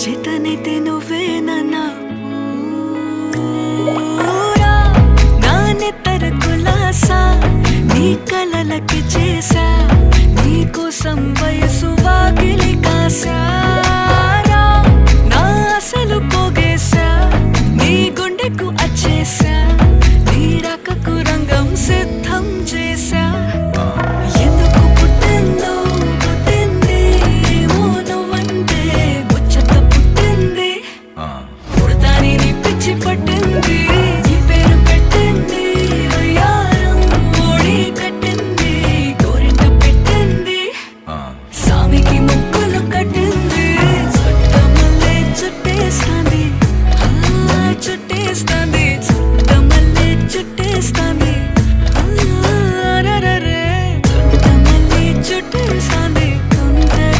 చేతనైతే నువ్వేనన్నా పూరా నానెత్తర కులాసా నీ కలలకి చేసా నీ కోసం వయసు వాకిలి కాసా